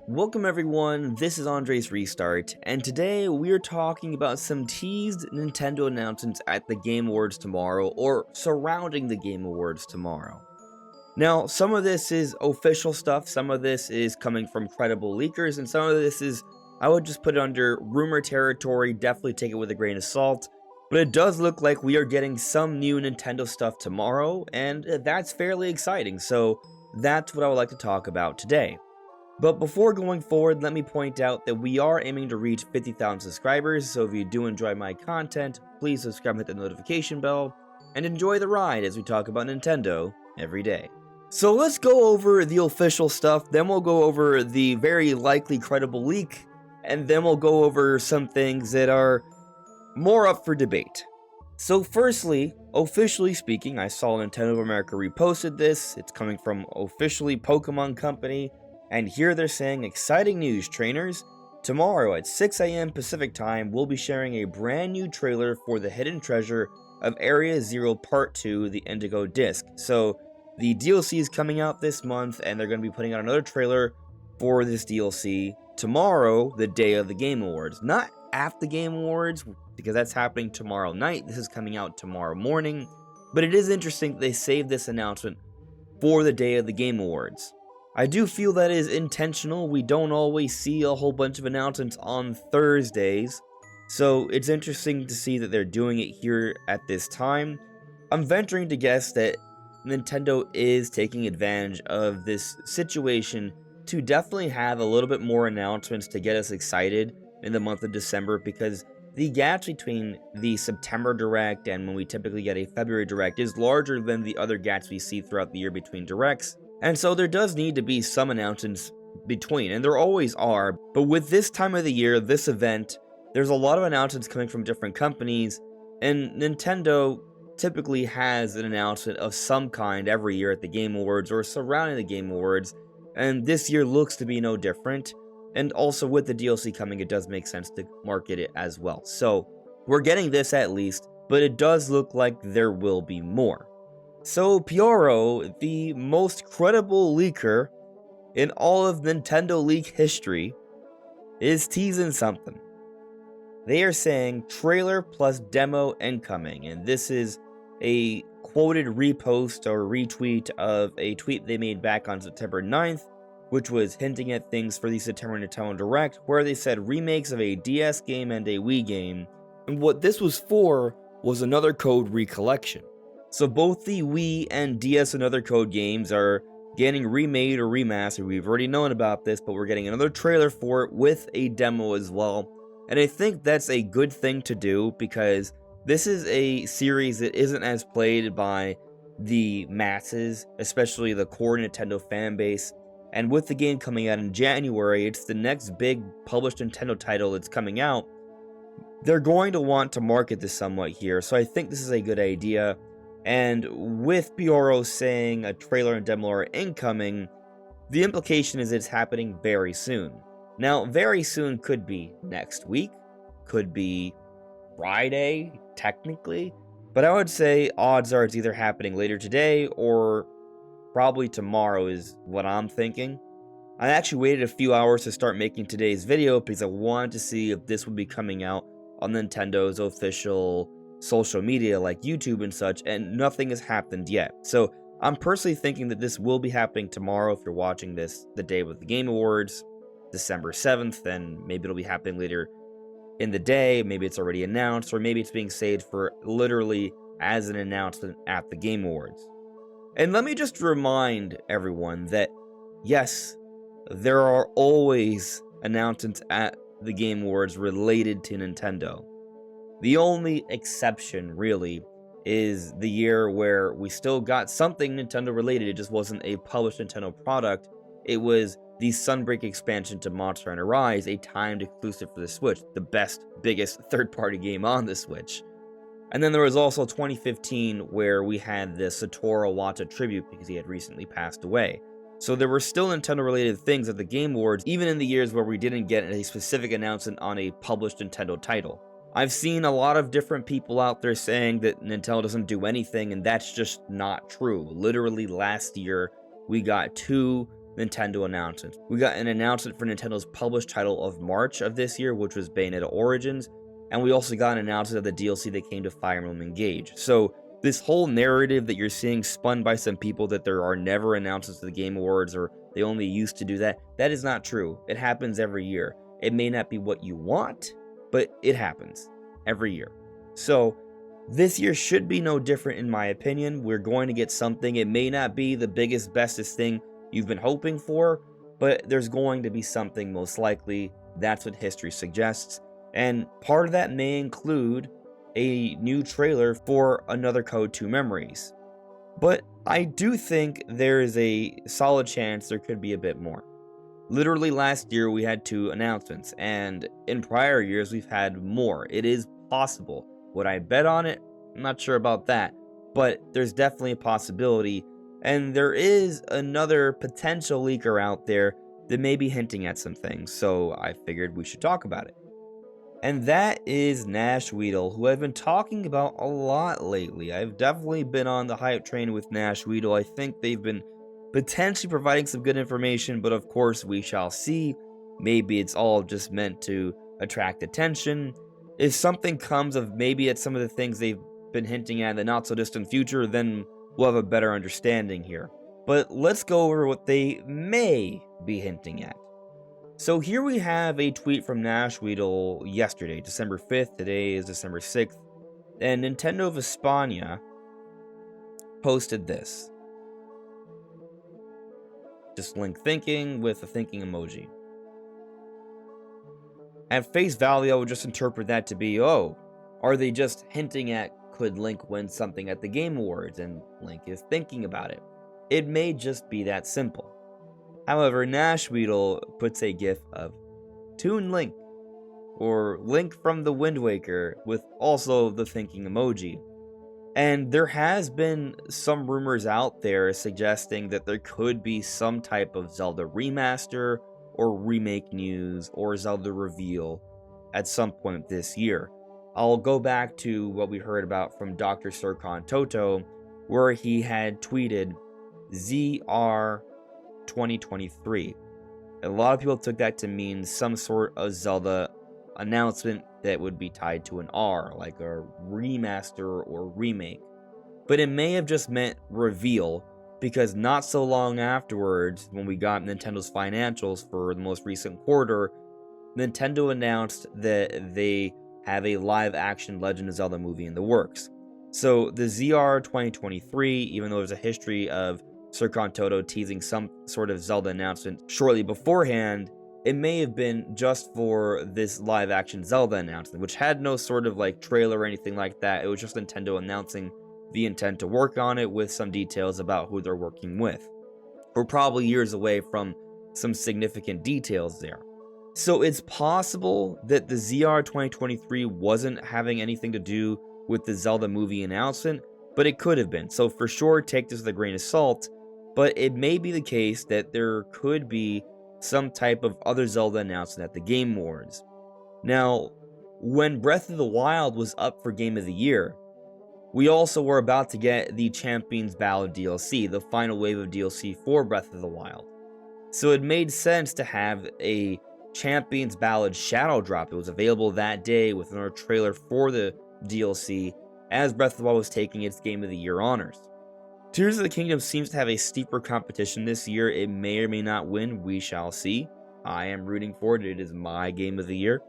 Welcome everyone, this is Andre's Restart, and today we're talking about some teased Nintendo announcements at the Game Awards tomorrow, or surrounding the Game Awards tomorrow. Now, some of this is official stuff, some of this is coming from credible leakers, and some of this is, I would just put it under rumor territory, definitely take it with a grain of salt, but it does look like we are getting some new Nintendo stuff tomorrow, and that's fairly exciting, so that's what I would like to talk about today. But before going forward, let me point out that we are aiming to reach 50,000 subscribers, so if you do enjoy my content, please subscribe and hit the notification bell, and enjoy the ride as we talk about Nintendo every day. So let's go over the official stuff, then we'll go over the very likely credible leak, and then we'll go over some things that are more up for debate. So firstly, officially speaking, I saw Nintendo of America reposted this, it's coming from officially Pokemon Company, and here they're saying, exciting news, trainers! Tomorrow at 6 AM Pacific Time, we'll be sharing a brand new trailer for the hidden treasure of Area Zero Part 2, the Indigo Disc. So, the DLC is coming out this month, and they're going to be putting out another trailer for this DLC tomorrow, the day of the Game Awards. Not at the Game Awards, because that's happening tomorrow night. This is coming out tomorrow morning. But it is interesting that they saved this announcement for the day of the Game Awards. I do feel that is intentional. We don't always see a whole bunch of announcements on Thursdays, so it's interesting to see that they're doing it here at this time. I'm venturing to guess that Nintendo is taking advantage of this situation to definitely have a little bit more announcements to get us excited in the month of December, because the gaps between the September Direct and when we typically get a February Direct is larger than the other gaps we see throughout the year between Directs. And so there does need to be some announcements between, and there always are, but with this time of the year, this event, there's a lot of announcements coming from different companies, and Nintendo typically has an announcement of some kind every year at the Game Awards or surrounding the Game Awards, and this year looks to be no different, and also with the DLC coming, it does make sense to market it as well. So, we're getting this at least, but it does look like there will be more. So Pyoro, the most credible leaker in all of Nintendo leak history, is teasing something. They are saying trailer plus demo incoming, and this is a quoted repost or retweet of a tweet they made back on September 9th, which was hinting at things for the September Nintendo Direct, where they said remakes of a DS game and a Wii game, and what this was for was another code recollection. So both the Wii and DS and Other Code games are getting remade or remastered. We've already known about this, but we're getting another trailer for it with a demo as well. And I think that's a good thing to do, because this is a series that isn't as played by the masses, especially the core Nintendo fan base. And with the game coming out in January, it's the next big published Nintendo title that's coming out. They're going to want to market this somewhat here, so I think this is a good idea. And with Pyoro saying a trailer and demo are incoming, the implication is it's happening very soon. Now, very soon could be next week, could be Friday, technically, but I would say odds are it's either happening later today or probably tomorrow is what I'm thinking. I actually waited a few hours to start making today's video because I wanted to see if this would be coming out on Nintendo's official social media like YouTube and such, and nothing has happened yet. So I'm personally thinking that this will be happening tomorrow if you're watching this the day of the Game Awards, December 7th, then maybe it'll be happening later in the day, maybe it's already announced, or maybe it's being saved for literally as an announcement at the Game Awards. And let me just remind everyone that, yes, there are always announcements at the Game Awards related to Nintendo. The only exception, really, is the year where we still got something Nintendo related. It just wasn't a published Nintendo product. It was the Sunbreak expansion to Monster Hunter Rise, a timed exclusive for the Switch, the best, biggest third-party game on the Switch. And then there was also 2015, where we had the Satoru Iwata tribute because he had recently passed away. So there were still Nintendo-related things at the Game Awards, even in the years where we didn't get a specific announcement on a published Nintendo title. I've seen a lot of different people out there saying that Nintendo doesn't do anything, and that's just not true. Literally last year, we got 2 Nintendo announcements. We got an announcement for Nintendo's published title of March of this year, which was Bayonetta Origins, and we also got an announcement of the DLC that came to Fire Emblem Engage. So this whole narrative that you're seeing spun by some people that there are never announcements to the Game Awards or they only used to do that, that is not true. It happens every year. It may not be what you want, but it happens every year. So this year should be no different in my opinion. We're going to get something. It may not be the biggest, bestest thing you've been hoping for, but there's going to be something most likely. That's what history suggests. And part of that may include a new trailer for another Code 2 Memories. But I do think there is a solid chance there could be a bit more. Literally last year we had 2 announcements, and in prior years we've had more. It is possible. Would I bet on it? I'm not sure about that, but there's definitely a possibility, and there is another potential leaker out there that may be hinting at some things, so I figured we should talk about it. And that is Nash Weedle, who I've been talking about a lot lately. I've definitely been on the hype train with Nash Weedle. I think they've been potentially providing some good information, but of course we shall see. Maybe it's all just meant to attract attention. If something comes of maybe it's some of the things they've been hinting at in the not so distant future, then we'll have a better understanding here. But let's go over what they may be hinting at. So here we have a tweet from Nash Weedle yesterday, December 5th. Today is December 6th. And Nintendo of España posted this. Just link thinking with a thinking emoji. At face value, I would just interpret that to be, oh, are they just hinting at could Link win something at the Game Awards and Link is thinking about it? It may just be that simple. However, Nash Weedle puts a gif of Toon Link, or Link from the Wind Waker, with also the thinking emoji. And there has been some rumors out there suggesting that there could be some type of Zelda remaster or remake news or Zelda reveal at some point this year. I'll go back to what we heard about from Dr. Sircon Toto, where he had tweeted ZR 2023. A lot of people took that to mean some sort of Zelda announcement that would be tied to an R, like a remaster or remake. But it may have just meant reveal, because not so long afterwards, when we got Nintendo's financials for the most recent quarter, Nintendo announced that they have a live-action Legend of Zelda movie in the works. So the ZR 2023, even though there's a history of Sircon Toto teasing some sort of Zelda announcement shortly beforehand, it may have been just for this live-action Zelda announcement, which had no sort of like trailer or anything like that. It was just Nintendo announcing the intent to work on it with some details about who they're working with. We're probably years away from some significant details there. So it's possible that the ZR 2023 wasn't having anything to do with the Zelda movie announcement, but it could have been. So for sure, take this with a grain of salt, but it may be the case that there could be some type of other Zelda announcement at the Game Awards. Now, when Breath of the Wild was up for Game of the Year, we also were about to get the Champions Ballad DLC, the final wave of DLC for Breath of the Wild. So it made sense to have a Champions Ballad Shadow Drop. It was available that day with another trailer for the DLC as Breath of the Wild was taking its Game of the Year honors. Tears of the Kingdom seems to have a steeper competition this year. It may or may not win. We shall see. I am rooting for it. It is my Game of the Year.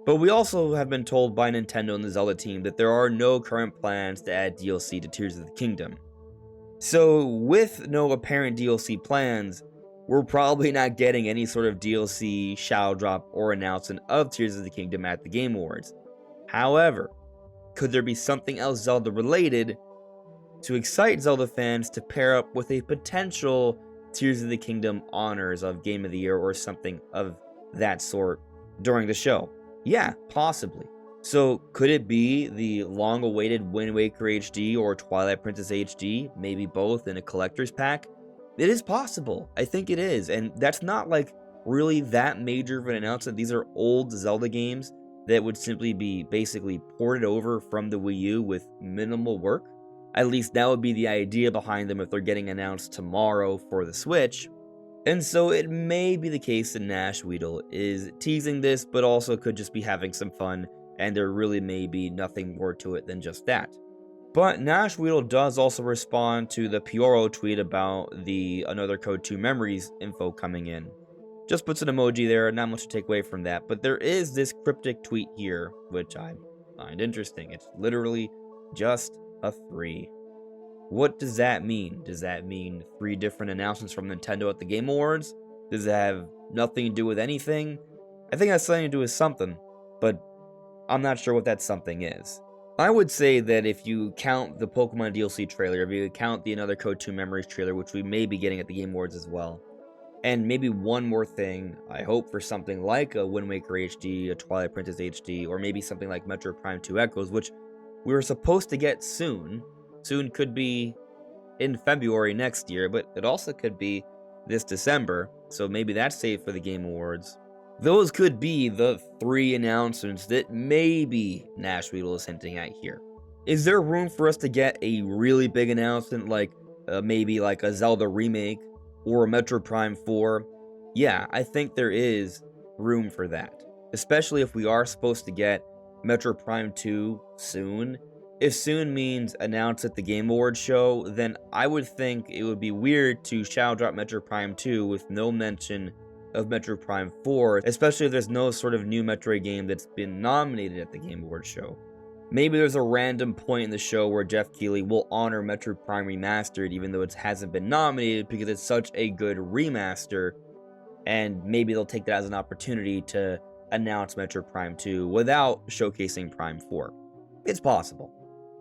But we also have been told by Nintendo and the Zelda team that there are no current plans to add DLC to Tears of the Kingdom. So with no apparent DLC plans, we're probably not getting any sort of DLC, shadow drop, or announcement of Tears of the Kingdom at the Game Awards. However, could there be something else Zelda related to excite Zelda fans to pair up with a potential Tears of the Kingdom honors of Game of the Year or something of that sort during the show? Yeah, possibly. So could it be the long-awaited Wind Waker HD or Twilight Princess HD, maybe both in a collector's pack? It is possible. I think it is, and that's not like really that major of an announcement. These are old Zelda games that would simply be basically ported over from the Wii U with minimal work. At least that would be the idea behind them if they're getting announced tomorrow for the Switch. And so it may be the case that Nash Weedle is teasing this, but also could just be having some fun, and there really may be nothing more to it than just that. But Nash Weedle does also respond to the Pioro tweet about the Another Code 2 Memories info coming in. Just puts an emoji there, not much to take away from that, but there is this cryptic tweet here, which I find interesting. It's literally just a 3. What does that mean? Does that mean 3 different announcements from Nintendo at the Game Awards? Does it have nothing to do with anything? I think it has something to do with something, but I'm not sure what that something is. I would say that if you count the Pokemon DLC trailer, if you count the Another Code 2 Memories trailer, which we may be getting at the Game Awards as well, and maybe one more thing, I hope for something like a Wind Waker HD, a Twilight Princess HD, or maybe something like Metroid Prime 2 Echoes, which we were supposed to get soon. Soon could be in February next year, but it also could be this December, so maybe that's safe for the Game Awards. Those could be the 3 announcements that maybe Nash Weedle is hinting at here. Is there room for us to get a really big announcement like maybe like a Zelda remake or a Metroid Prime 4? Yeah, I think there is room for that, especially if we are supposed to get Metroid Prime 2 soon. If soon means announced at the Game Awards show, then I would think it would be weird to shadow drop Metroid Prime 2 with no mention of Metroid Prime 4, especially if there's no sort of new Metroid game that's been nominated at the Game Awards show. Maybe there's a random point in the show where Jeff Keighley will honor Metroid Prime Remastered even though it hasn't been nominated because it's such a good remaster, and maybe they'll take that as an opportunity to announce Metroid Prime 2 without showcasing Prime 4. It's possible.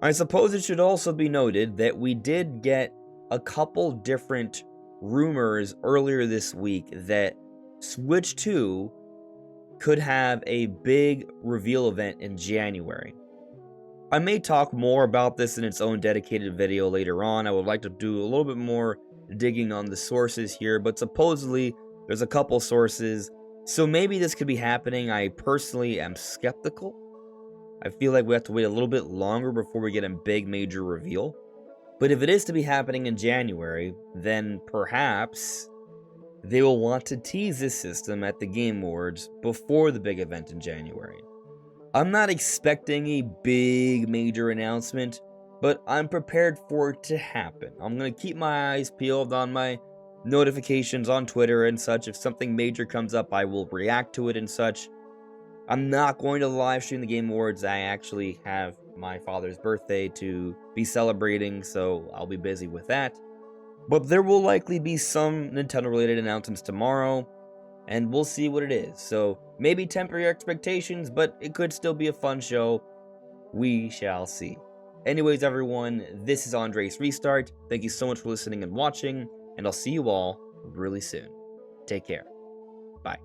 I suppose it should also be noted that we did get a couple different rumors earlier this week that Switch 2 could have a big reveal event in January. I may talk more about this in its own dedicated video later on. I would like to do a little bit more digging on the sources here, but supposedly there's a couple sources, so maybe this could be happening. I personally am skeptical. I feel like we have to wait a little bit longer before we get a big major reveal. But if it is to be happening in January, then perhaps they will want to tease this system at the Game Awards before the big event in January. I'm not expecting a big major announcement, but I'm prepared for it to happen. I'm going to keep my eyes peeled on my notifications on Twitter and such. If something major comes up, I will react to it and such. I'm not going to live stream the Game Awards. I actually have my father's birthday to be celebrating, so I'll be busy with that. But there will likely be some Nintendo-related announcements tomorrow, and we'll see what it is. So maybe temper your expectations, but it could still be a fun show. We shall see. Anyways, everyone, this is Andres Restart. Thank you so much for listening and watching, and I'll see you all really soon. Take care. Bye.